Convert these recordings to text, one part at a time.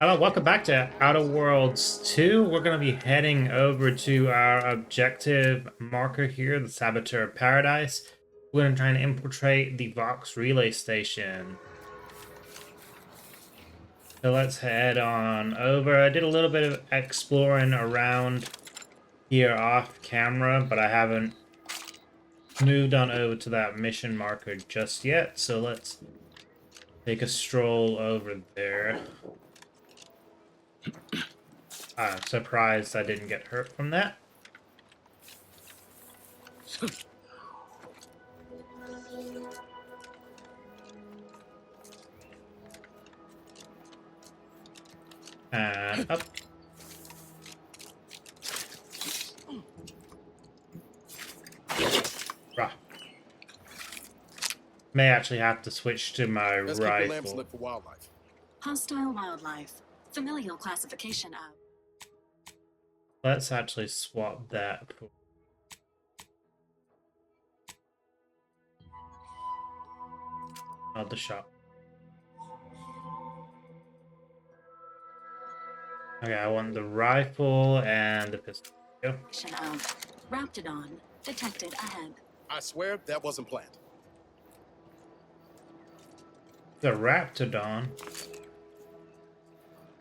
Hello, welcome back to Outer Worlds 2. We're going to be heading over to our objective marker here, the Saboteur Paradise. We're going to try and infiltrate the Vox Relay Station. So let's head on over. I did a little bit of exploring around here off camera, but I haven't moved on over to that mission marker just yet. So let's take a stroll over there. I'm surprised I didn't get hurt from that. And up. Rah. May actually have to switch to my Let's keep the lamps rifle. lit for wildlife. Hostile wildlife. Familial classification of. Let's actually swap that. Not the shot. Okay, I want the rifle and the pistol. Go. Of Raptidon detected ahead. I swear that wasn't planned. The Raptidon.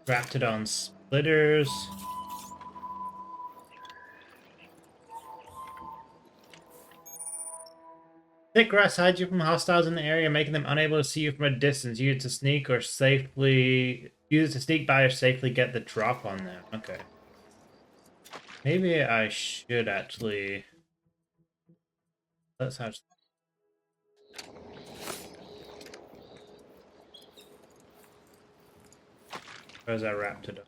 Raptidon splitters. Thick grass hides you from hostiles in the area, making them unable to see you from a distance. Use it to sneak by or safely get the drop on them. Okay. Maybe I should actually. Let's have. Where's that Raptidon?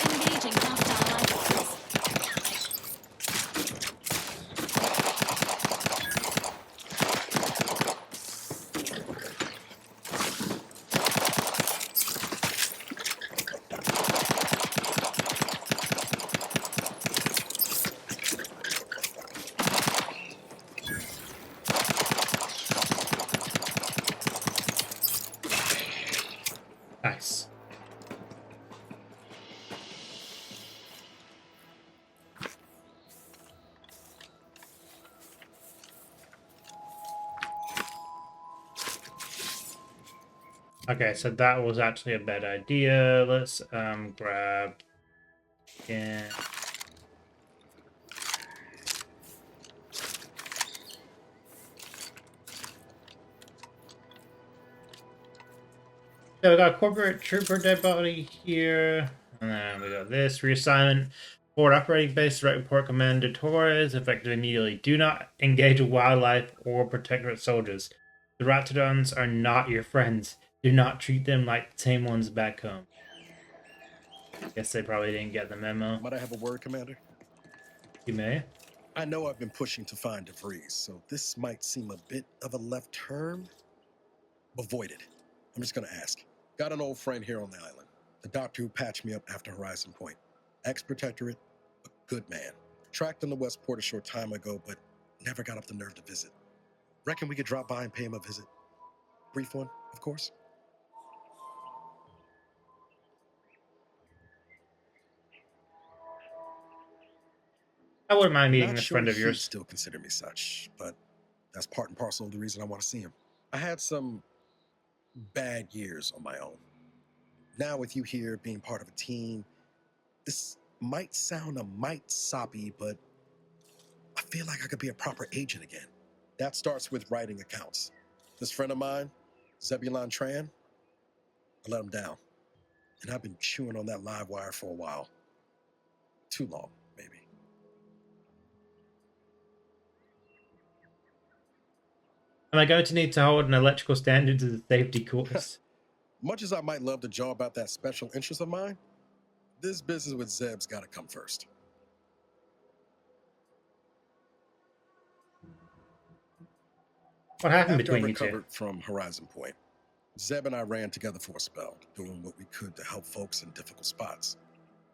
Engaging hostile rifles. Nice. Okay, so that was actually a bad idea. Let's grab again. So we got a corporate trooper dead body here. And then we got this reassignment. Forward operating base, direct report Commander Torres, effective immediately. Do not engage with wildlife or protectorate soldiers. The Raptidons are not your friends. Do not treat them like the same ones back home. Guess they probably didn't get the memo. Might I have a word, Commander? You may. I know I've been pushing to find De Vries, so this might seem a bit of a left turn. Avoid it. I'm just gonna ask. Got an old friend here on the island. The doctor who patched me up after Horizon Point. Ex-protectorate, a good man. Tracked him to Westport a short time ago, but never got up the nerve to visit. Reckon we could drop by and pay him a visit? Brief one, of course. I wouldn't mind meeting Not a sure friend of he'd yours. still consider me such, but that's part and parcel of the reason I want to see him. I had some bad years on my own. Now with you here being part of a team, this might sound a mite soppy, but I feel like I could be a proper agent again. That starts with writing accounts. This friend of mine, Zebulon Tran, I let him down. And I've been chewing on that live wire for a while. Too long, maybe. Am I going to need to hold an electrical standards as a safety course? Much as I might love to jaw about that special interest of mine, this business with Zeb's gotta come first. What happened After I between you two? recovered from Horizon Point, Zeb and I ran together for a spell, doing what we could to help folks in difficult spots,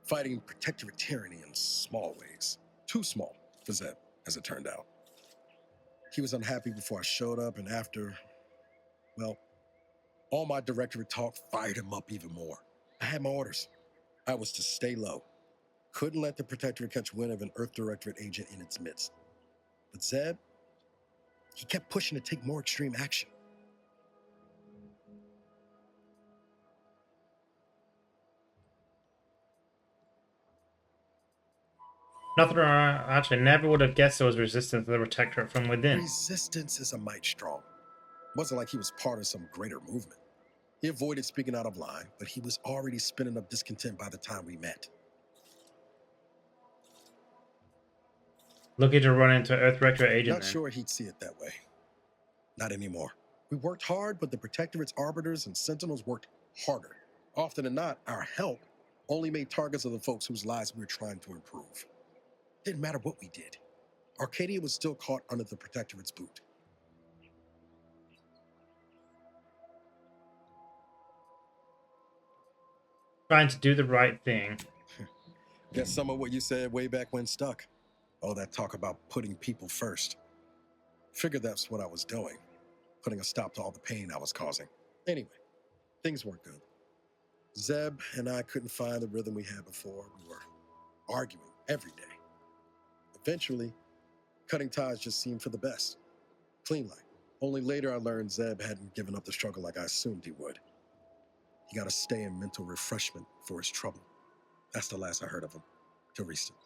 fighting protectorate tyranny in small ways. Too small for Zeb, as it turned out. He was unhappy before I showed up, and after, well, all my directorate talk fired him up even more. I had my orders. I was to stay low. Couldn't let the protectorate catch wind of an Earth Directorate agent in its midst. But Zeb, he kept pushing to take more extreme action. Nothing wrong. Actually, never would have guessed there was resistance to the protectorate from within. Resistance is a mite strong. Wasn't like he was part of some greater movement. He avoided speaking out of line, but he was already spinning up discontent by the time we met. Lucky to run into Earth Directorate agent. Not then. sure he'd see it that way. Not anymore. We worked hard, but the Protectorate's arbiters and sentinels worked harder. Often than not, our help only made targets of the folks whose lives we were trying to improve. Didn't matter what we did. Arcadia was still caught under the Protectorate's boot. Trying to do the right thing. Guess some of what you said way back when stuck. All that talk about putting people first. Figured that's what I was doing. Putting a stop to all the pain I was causing. Anyway, things weren't good. Zeb and I couldn't find the rhythm we had before. We were arguing every day. Eventually, cutting ties just seemed for the best. Clean like. Only later I learned Zeb hadn't given up the struggle like I assumed he would. He got to stay in mental refreshment for his trouble. That's the last I heard of him, till recent.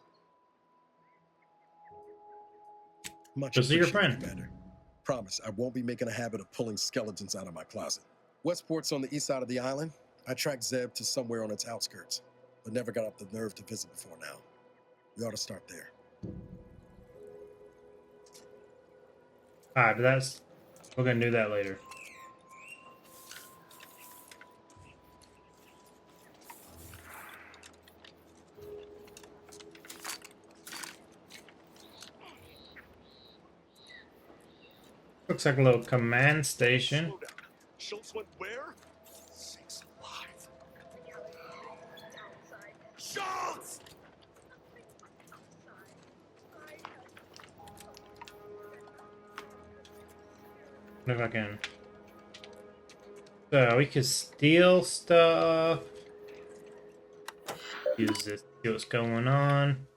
Much Go see your appreciated, friend. Commander. Promise, I won't be making a habit of pulling skeletons out of my closet. Westport's on the east side of the island. I tracked Zeb to somewhere on its outskirts, but never got up the nerve to visit before now. We ought to start there. Alright, but we're gonna do that later. Looks like a little command station. Slow down. Schultz went where? Sakes alive. Schultz! If I can. So we could steal stuff. Use this. See what's going on.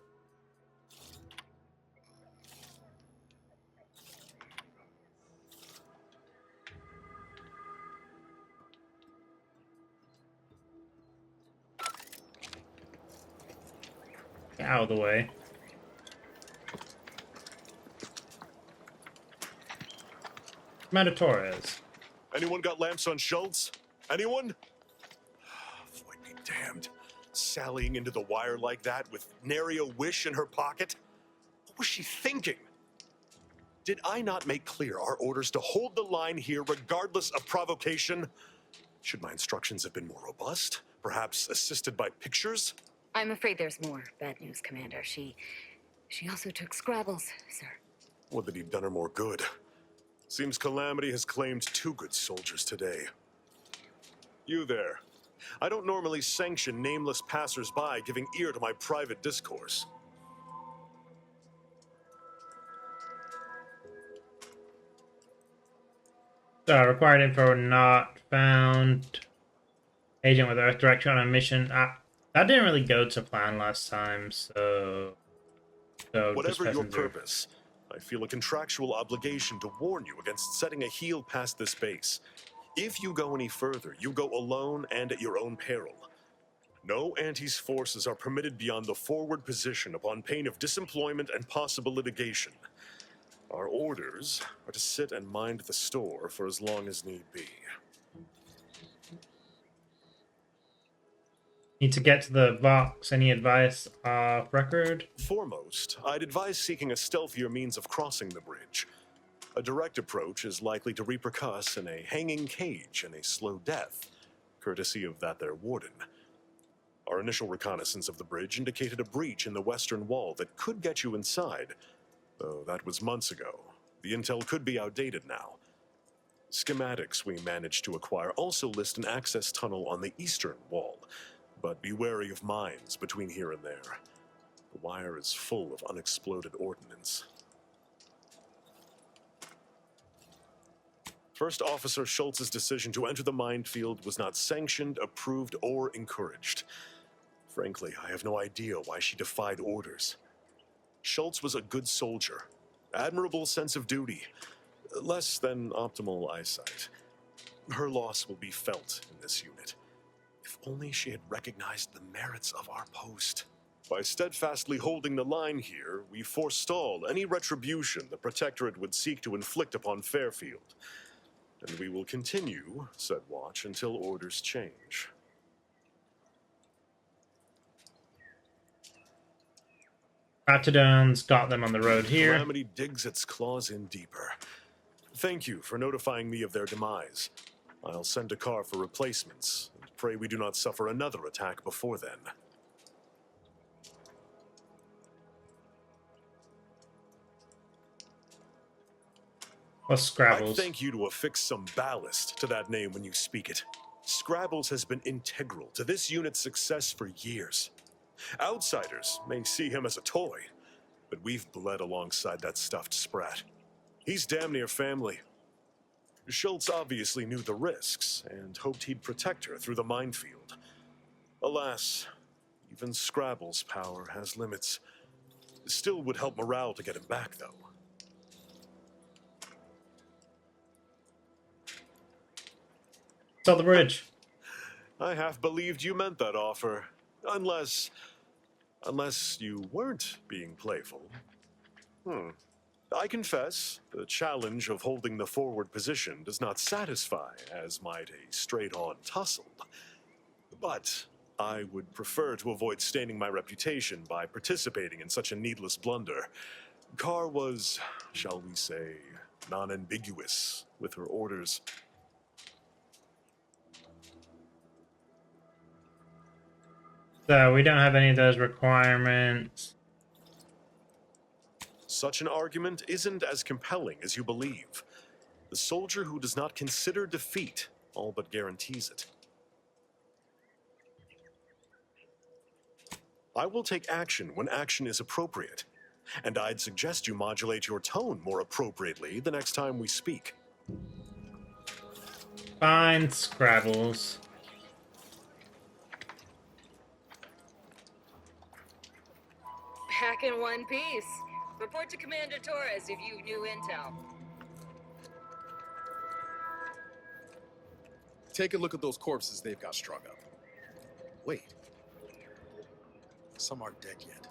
Get out of the way. Commander Torres. Anyone got lamps on Schultz? Anyone? Void be damned. Sallying into the wire like that with nary a wish in her pocket? What was she thinking? Did I not make clear our orders to hold the line here regardless of provocation? Should my instructions have been more robust? Perhaps assisted by pictures? I'm afraid there's more bad news, Commander. She also took Scrabbles, sir. Would that he'd done her more good. Seems Calamity has claimed 2 good soldiers today. You there. I don't normally sanction nameless passers-by giving ear to my private discourse. Required info not found. Agent with Earth Director on a mission. That didn't really go to plan last time, so Whatever your purpose, I feel a contractual obligation to warn you against setting a heel past this base. If you go any further, you go alone and at your own peril. No Anti's forces are permitted beyond the forward position upon pain of disemployment and possible litigation. Our orders are to sit and mind the store for as long as need be. Need to get to the Vox. Any advice off record? Foremost, I'd advise seeking a stealthier means of crossing the bridge. A direct approach is likely to repercuss in a hanging cage and a slow death, courtesy of that there warden. Our initial reconnaissance of the bridge indicated a breach in the western wall that could get you inside, though that was months ago. The intel could be outdated now. Schematics we managed to acquire also list an access tunnel on the eastern wall, but be wary of mines between here and there. The wire is full of unexploded ordnance. First Officer Schultz's decision to enter the minefield was not sanctioned, approved, or encouraged. Frankly, I have no idea why she defied orders. Schultz was a good soldier, admirable sense of duty, less than optimal eyesight. Her loss will be felt in this unit. If only she had recognized the merits of our post. By steadfastly holding the line here, we forestall any retribution the Protectorate would seek to inflict upon Fairfield. And we will continue said watch until orders change. Raptidon's got them on the road here. Calamity digs its claws in deeper. Thank you for notifying me of their demise. I'll send a car for replacements, and pray we do not suffer another attack before then. Or Scrabbles. I'd thank you to affix some ballast to that name when you speak it. Scrabbles has been integral to this unit's success for years. Outsiders may see him as a toy, but we've bled alongside that stuffed sprat. He's damn near family. Schultz obviously knew the risks and hoped he'd protect her through the minefield. Alas, even Scrabble's power has limits. Still would help morale to get him back, though. Sell the bridge. I half believed you meant that offer. Unless you weren't being playful. I confess, the challenge of holding the forward position does not satisfy as might a straight-on tussle. But I would prefer to avoid staining my reputation by participating in such a needless blunder. Carr was, shall we say, non-ambiguous with her orders. So we don't have any of those requirements. Such an argument isn't as compelling as you believe. The soldier who does not consider defeat all but guarantees it. I will take action when action is appropriate, and I'd suggest you modulate your tone more appropriately the next time we speak. Fine, Scrabbles. Back in one piece. Report to Commander Torres if you knew intel. Take a look at those corpses they've got strung up. Wait. Some aren't dead yet.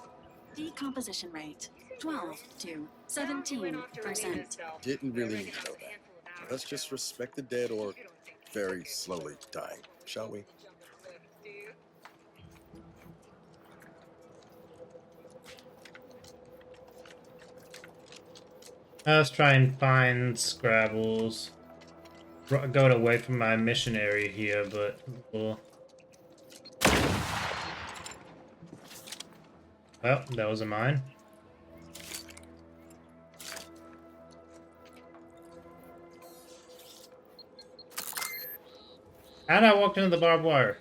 Decomposition rate 12 to 17%. Didn't really need to know that. Let's just respect the dead or very slowly dying, shall we? Let's try and find Scrabbles. Going away from my mission area here, but cool. Well, that was a mine. And I walked into the barbed wire.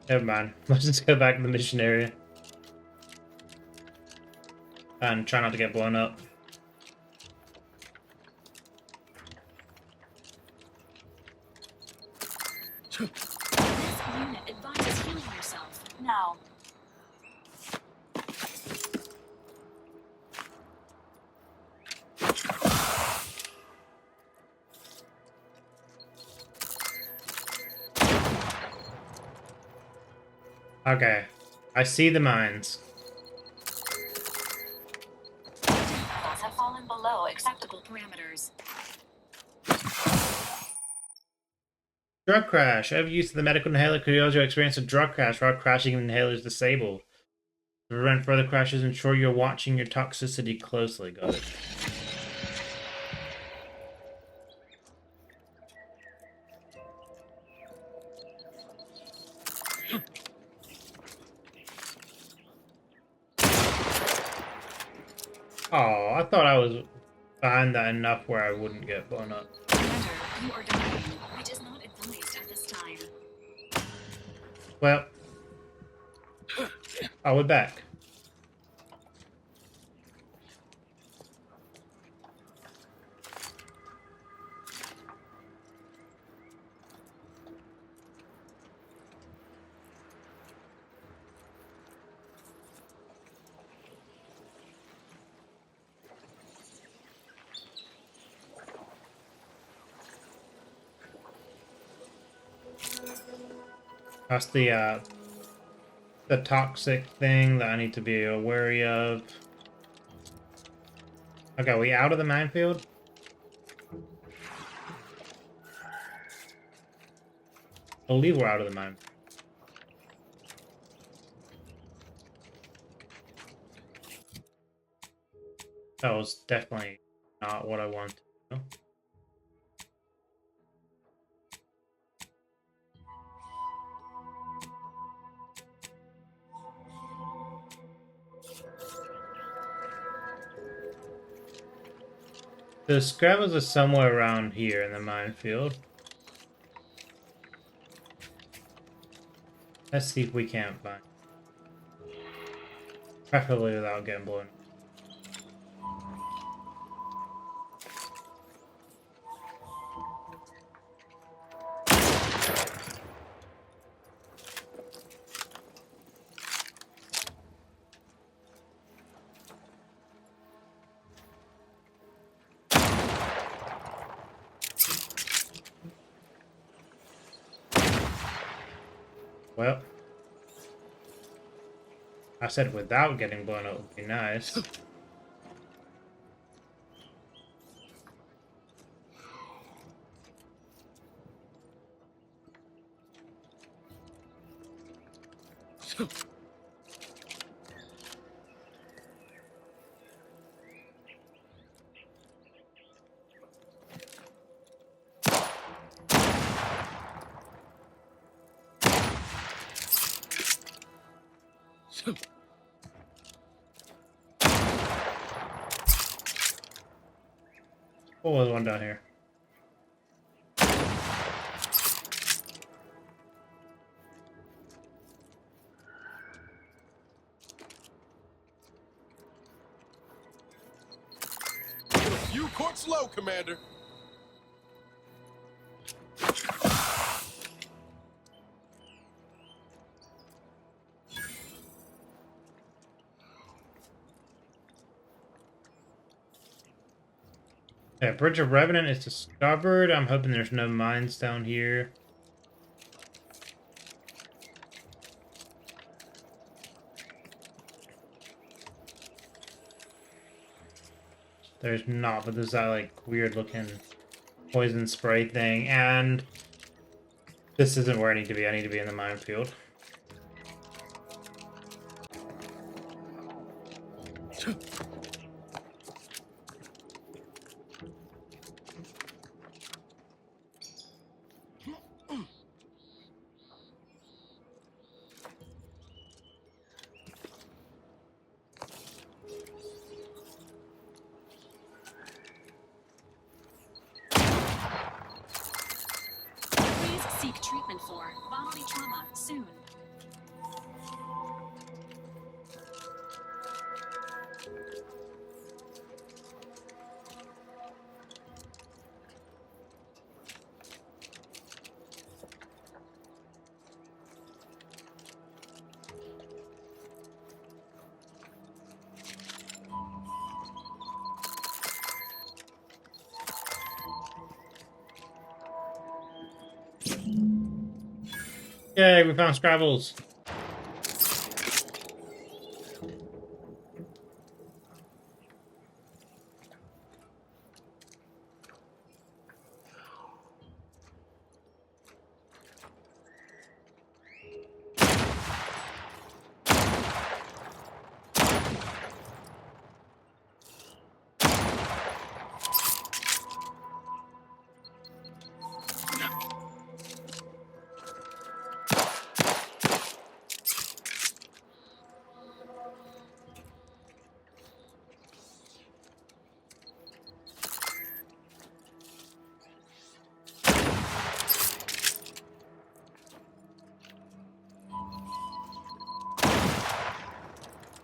Never mind. Let's just go back to the mission area. And try not to get blown up. This unit advises healing yourself now. Okay. I see the mines. Levels have fallen below acceptable parameters. Drug crash. Overuse of the medical inhaler could cause you to experience a drug crash while crashing if the inhaler is disabled. To prevent further crashes, ensure you're watching your toxicity closely. Got it. Oh, I thought I was... find that enough where I wouldn't get blown up. Commander, you are dying, which is not advised at this time. Well, we're back. That's the toxic thing that I need to be wary of. Okay, are we out of the minefield? I believe we're out of the minefield. That was definitely not what I wanted to do. The scrabbles are somewhere around here in the minefield. Let's see if we can't find it. Preferably without getting blown. Well, I said without getting blown up would be nice. Oh, there's one down here. You court slow, Commander. Yeah, Bridge of Revenant is discovered. I'm hoping there's no mines down here. There's not, but there's that like weird looking poison spray thing, and this isn't where I need to be. I need to be in the minefield. Please seek treatment for bodily trauma soon. Yay, we found Scrabbles.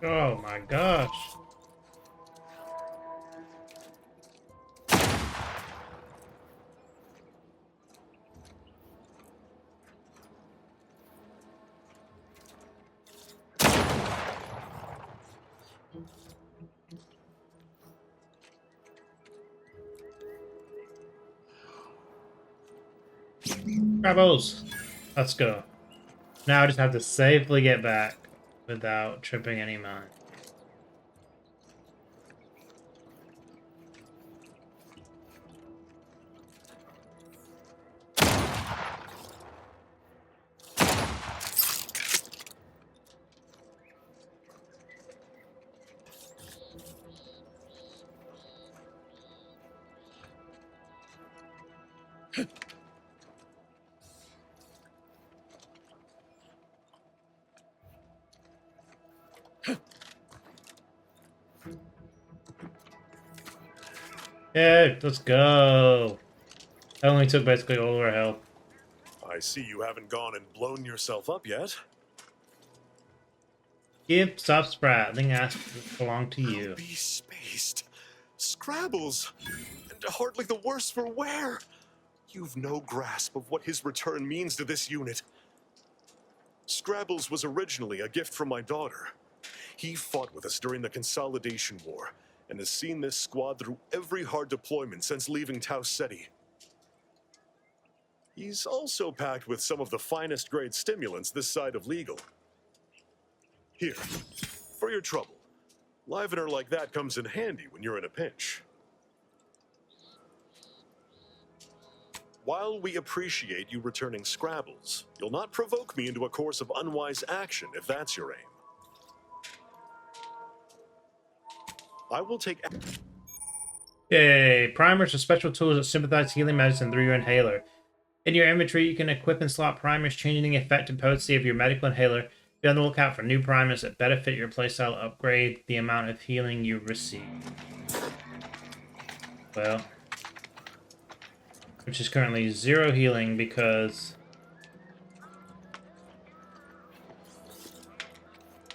Oh my gosh. Rebels! Let's go. Now I just have to safely get back without tripping any mine. Yeah, let's go. That only took basically all of our health. I see you haven't gone and blown yourself up yet. Give Soft Sprat. I think that belong to I'll you. be spaced. Scrabbles. And hardly the worse for wear. You've no grasp of what his return means to this unit. Scrabbles was originally a gift from my daughter. He fought with us during the Consolidation War and has seen this squad through every hard deployment since leaving Tau Ceti. He's also packed with some of the finest grade stimulants this side of legal. Here, for your trouble. Livener like that comes in handy when you're in a pinch. While we appreciate you returning Scrabbles, you'll not provoke me into a course of unwise action if that's your aim. I will take... Yay! Primers are special tools that sympathize healing medicine through your inhaler. In your inventory, you can equip and slot primers, changing the effect and potency of your medical inhaler. Be on the lookout for new primers that better fit your playstyle. Upgrade the amount of healing you receive. Well, which is currently 0 healing because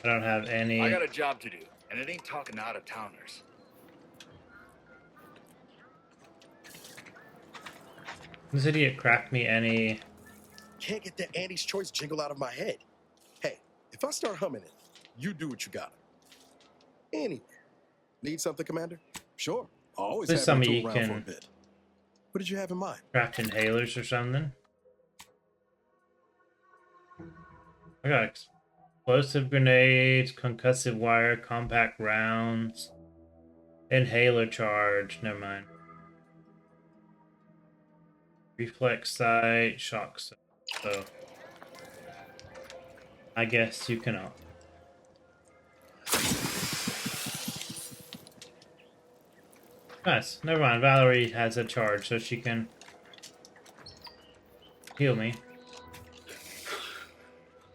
I don't have any. I got a job to do, and it ain't talking to out-of-towners. This idiot cracked me any. Can't get that Andy's Choice jingle out of my head. Hey, if I start humming it, you do what you gotta. Anyway, need something, Commander? Sure. I'll always There's have some you you tool around for a can bit. What did you have in mind? craft inhalers or something. I got explosive grenades, concussive wire, compact rounds, inhaler charge. Never mind. Reflex sight, shock sight. So I guess you cannot. Nice. Never mind. Valerie has a charge, so she can heal me.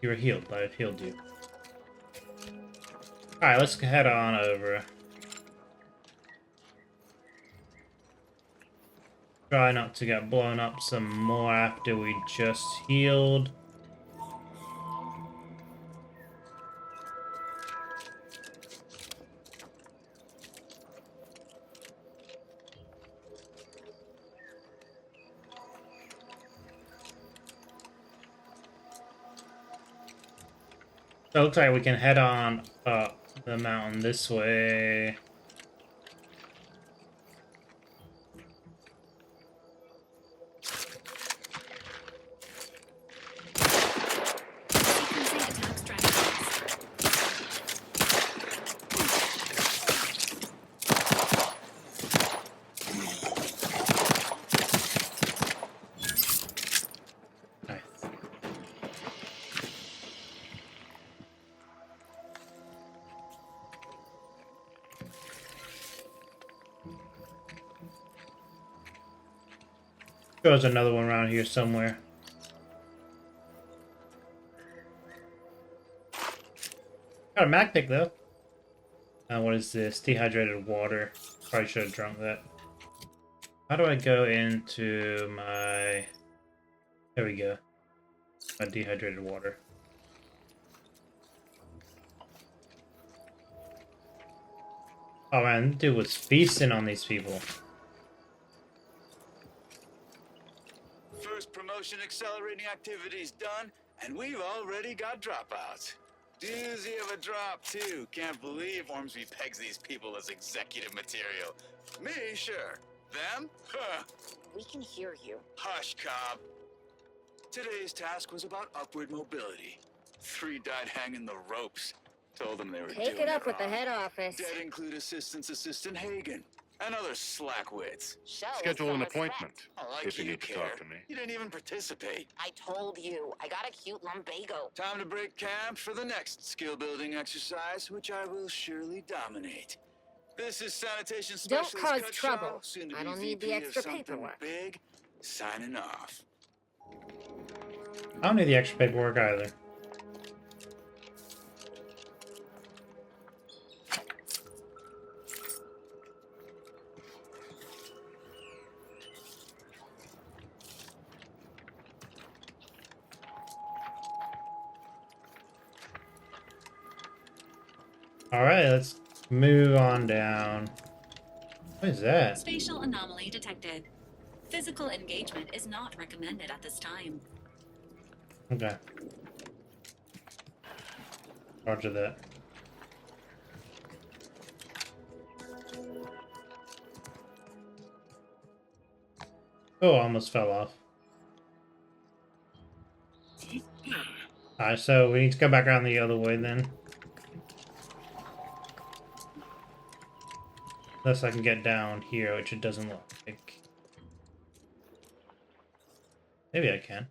You were healed, but I've healed you. Alright, let's head on over. Try not to get blown up some more after we just healed. So it looks like we can head on up the mountain this way. Sequencing attack strategies. Nice. There's another one around here somewhere. Got a mag pick though. What is this? Dehydrated water. Probably should have drunk that. How do I go into my... There we go. My dehydrated water. Oh man, this dude was feasting on these people. First promotion accelerating activities done, and we've already got dropouts. Doozy of a drop, too. Can't believe Ormsby pegs these people as executive material. Me, sure. Them? Huh. We can hear you. Hush, Cobb. Today's task was about upward mobility. 3 died hanging the ropes. Told them they were Take doing it up with the wrong. head office. Dead include Assistant Hagen and other slackwits. Show Schedule some an respect. appointment Oh, like if you need to care. talk to me. You didn't even participate. I told you, I got a cute lumbago. Time to break camp for the next skill building exercise, which I will surely dominate. This is Sanitation Don't Specialist cause Cutshaw, trouble. soon to I be don't need the VP of extra something paperwork. Big, signing off. I don't need the extra paperwork either. Alright, let's move on down. What is that? Spatial anomaly detected. Physical engagement is not recommended at this time. Okay. Roger that. Oh, almost fell off. Alright, so we need to go back around the other way then. Unless I can get down here, which it doesn't look like. Maybe I can.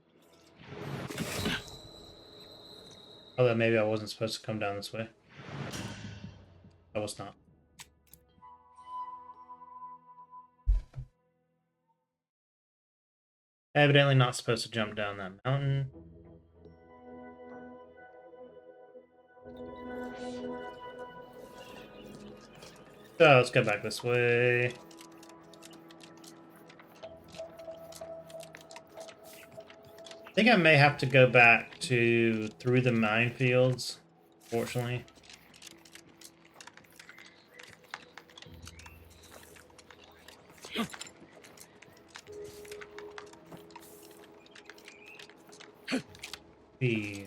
Although maybe I wasn't supposed to come down this way. I was not. Evidently not supposed to jump down that mountain. So let's go back this way. I think I may have to go back to through the minefields, fortunately. The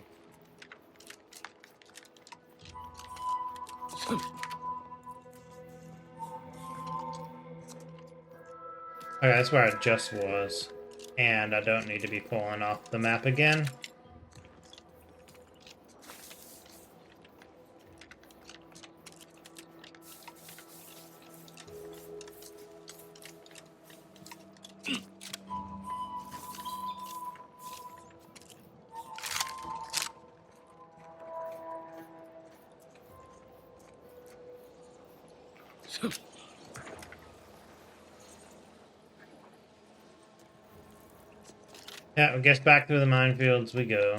Okay, that's where I just was. And I don't need to be pulling off the map again. Yeah, I guess back through the minefields we go.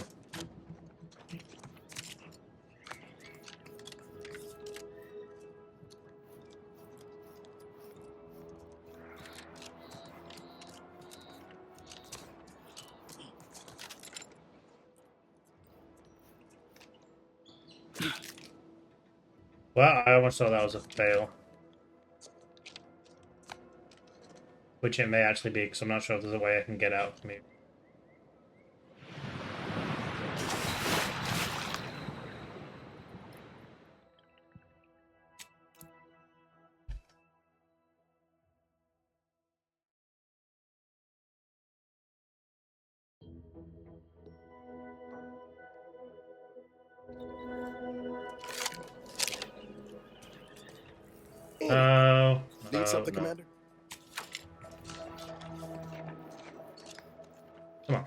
Well, I almost thought that was a fail. Which it may actually be, because I'm not sure if there's a way I can get out from here. Oh, Need something, no. Commander? Come on.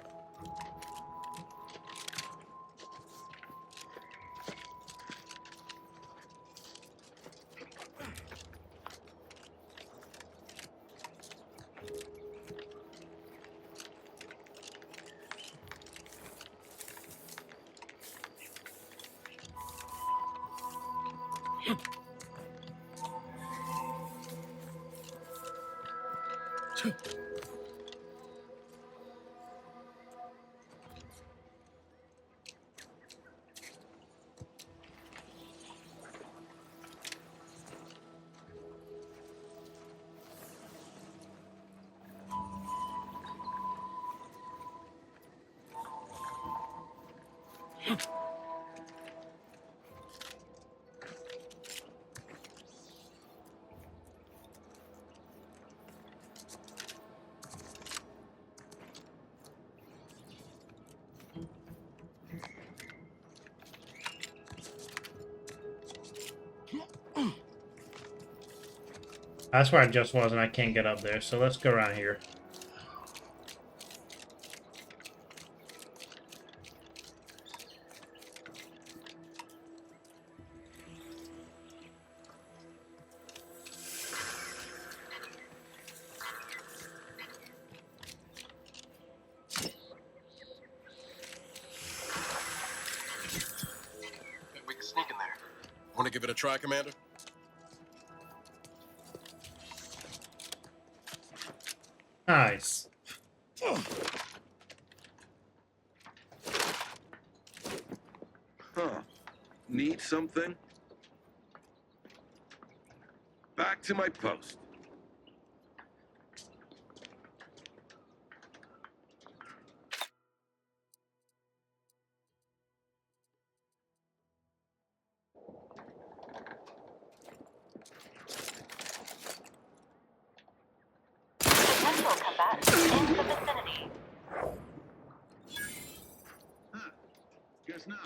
That's where I just was, and I can't get up there. So let's go around here. We can sneak in there. Want to give it a try, Commander? Nice. Huh. Need something? Back to my post. Potential combatants in the vicinity. Huh. Guess not.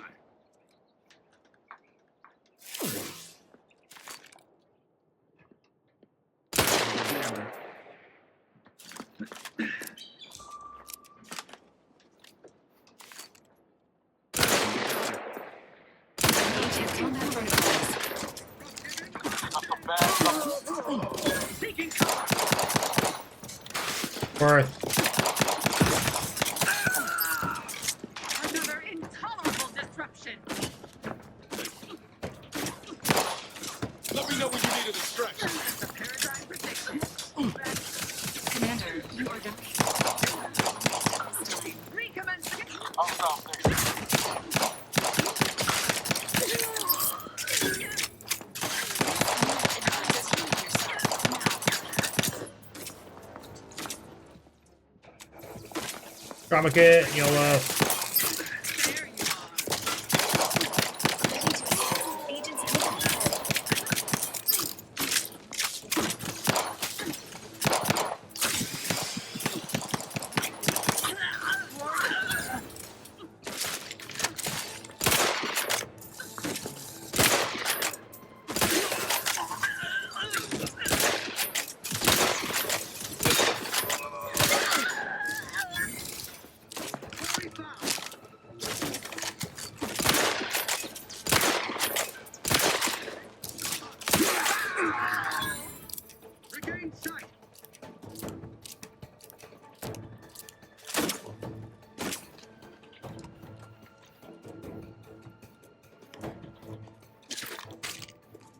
Agent combat protocols. Worth. Another intolerable disruption. Let me know when you need a distraction. The paradigm prediction. Commander, you are Recommencing. Drama kit, YOLO. There you are. Agents ahead. Regain sight.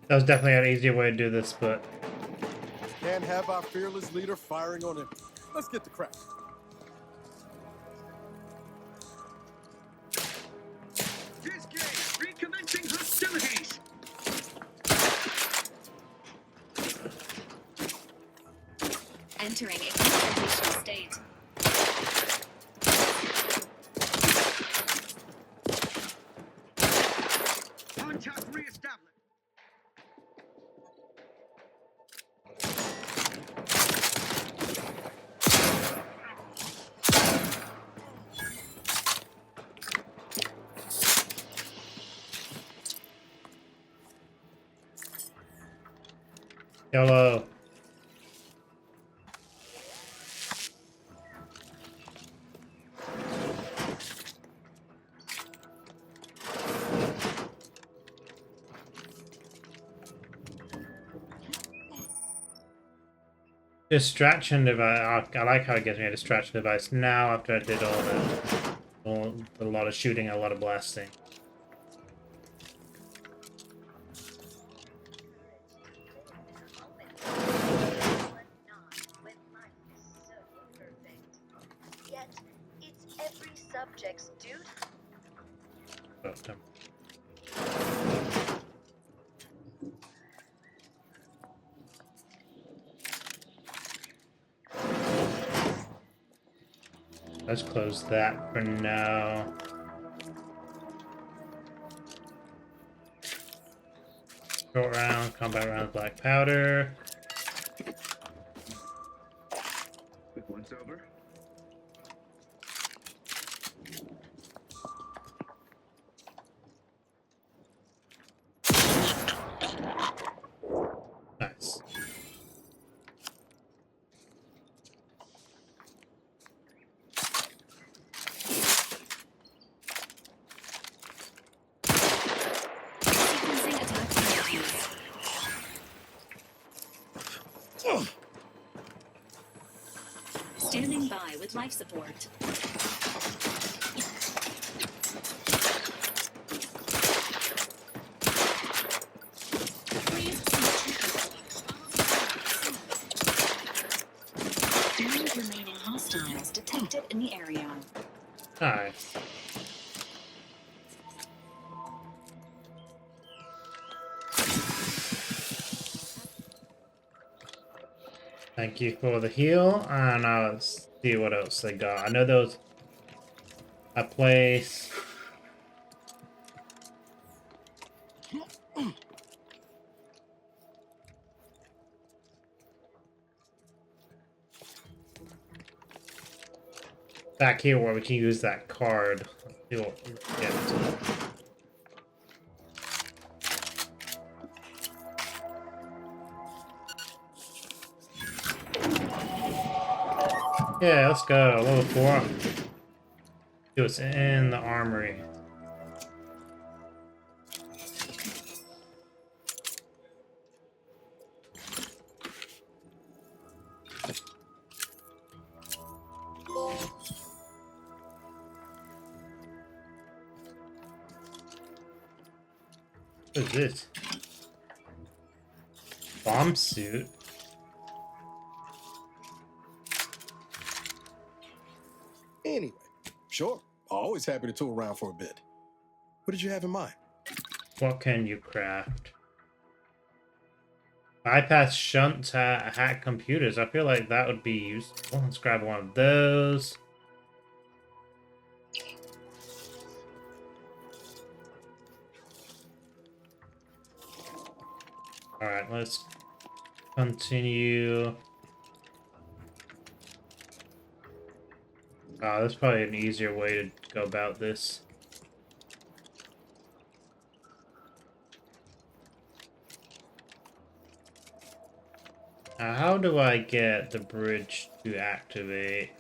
That was definitely an easier way to do this, but Can't have our fearless leader firing on him. Let's get to crack. Disengage. Recommencing hostilities. Entering a confrontational state. Contact reestablished. YOLO. Distraction device. I like how it gives me a distraction device now after I did a lot of shooting, a lot of blasting. Yet, it's every subject's duty. But, let's close that for now. Short round, combat round, black powder. Quick once over. Nice. Standing by with life support. And remaining hostiles detected in the area. Nice. Thank you for the heal, and let's see what else they got. I know there was a place. Back here where we can use that card. Let's see what we get. Yeah, let's go. Level 4. It was in the armory. What is this? Bomb suit? Anyway, sure. Always happy to tool around for a bit. What did you have in mind? What can you craft? Bypass shunt to hack computers. I feel like that would be useful. Let's grab one of those. Alright, let's continue. That's probably an easier way to go about this. Now, how do I get the bridge to activate?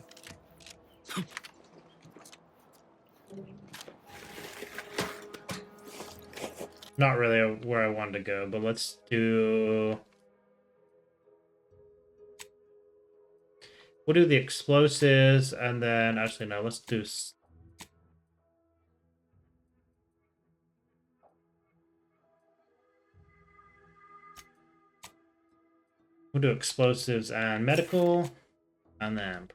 Not really where I wanted to go, but let's do... We'll do the explosives, and then... Actually, no, let's do... We'll do explosives and medical, and then...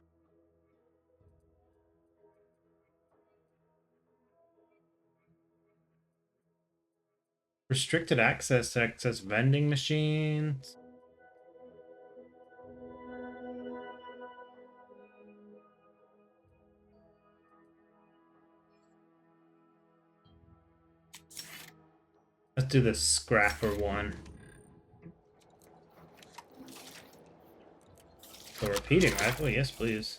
Restricted access to access vending machines. Let's do the scrapper one. The repeating rifle, yes please.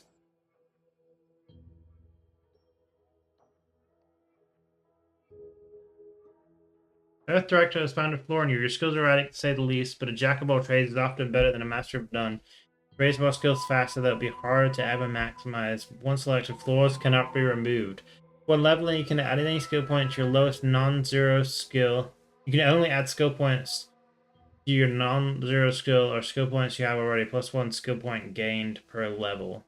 Earth Director has found a flaw in you. Your skills are erratic to say the least, but a jack of all trades is often better than a master of none. Raise more skills faster, that will be hard to ever maximize. One selection, flaws cannot be removed. When leveling, you can add any skill point to your lowest non-zero skill. You can only add skill points to your non-zero skill or skill points you have already, plus 1 skill point gained per level.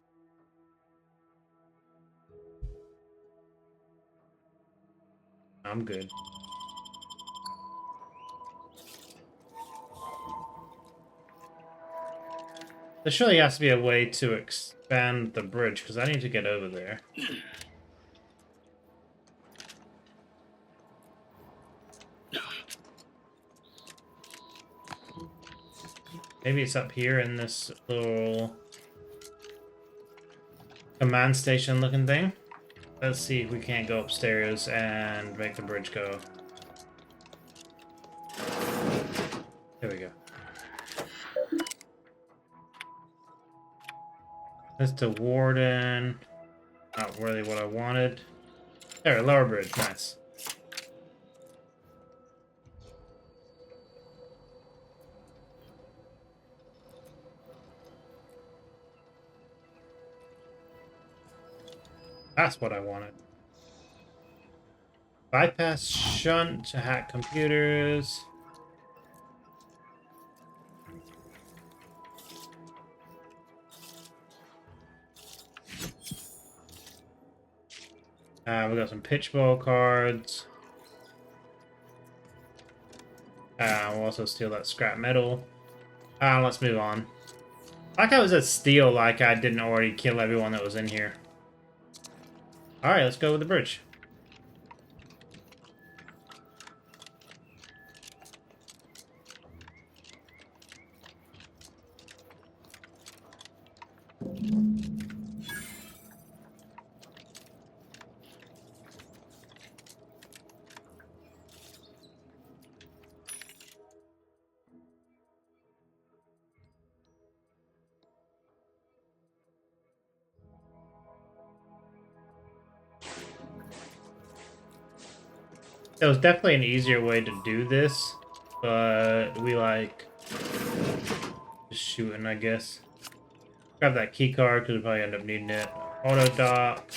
I'm good. There surely has to be a way to expand the bridge, because I need to get over there. Maybe it's up here in this little command station looking thing. Let's see if we can't go upstairs and make the bridge go. There we go. That's the warden. Not really what I wanted. There, lower bridge. Nice. That's what I wanted. Bypass shunt to hack computers. We got some pitchball cards. We'll also steal that scrap metal. Let's move on. Like I was at steal, like I didn't already kill everyone that was in here. Alright, let's go with the bridge. There was definitely an easier way to do this, but we like just shooting, I guess. Grab that key card because we probably end up needing it. Auto dock.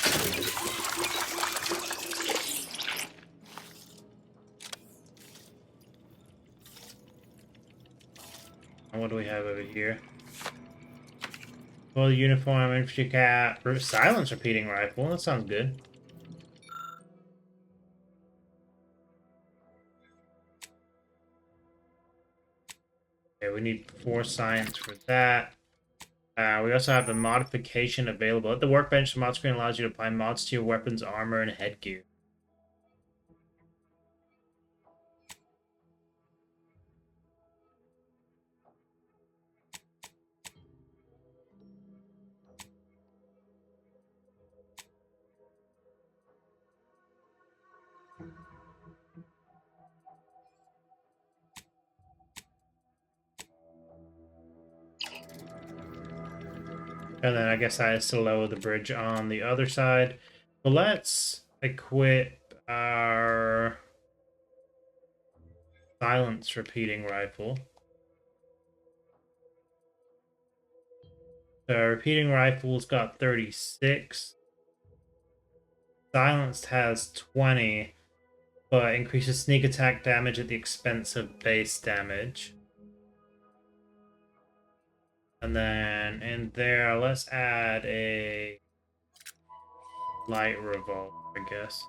And what do we have over here? Full uniform, infantry cap, silence repeating rifle. That sounds good. Okay, we need 4 science for that. We also have a modification available. At the workbench, the mod screen allows you to apply mods to your weapons, armor, and headgear. And then I guess I have to lower the bridge on the other side. But let's equip our silence repeating rifle. So repeating rifle's got 36. Silenced has 20, but increases sneak attack damage at the expense of base damage. And then in there, let's add a light revolver, I guess.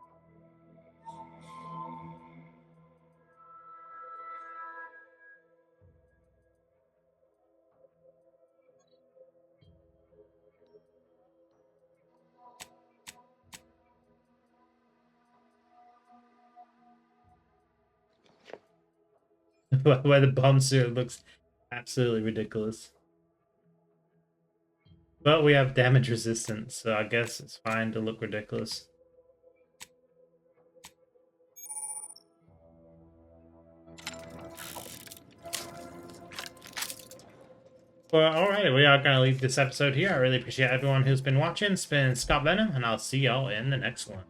Why the bomb suit looks absolutely ridiculous. But we have damage resistance, so I guess it's fine to look ridiculous. Well, alright, we are going to leave this episode here. I really appreciate everyone who's been watching. It's been Scott Venom, and I'll see y'all in the next one.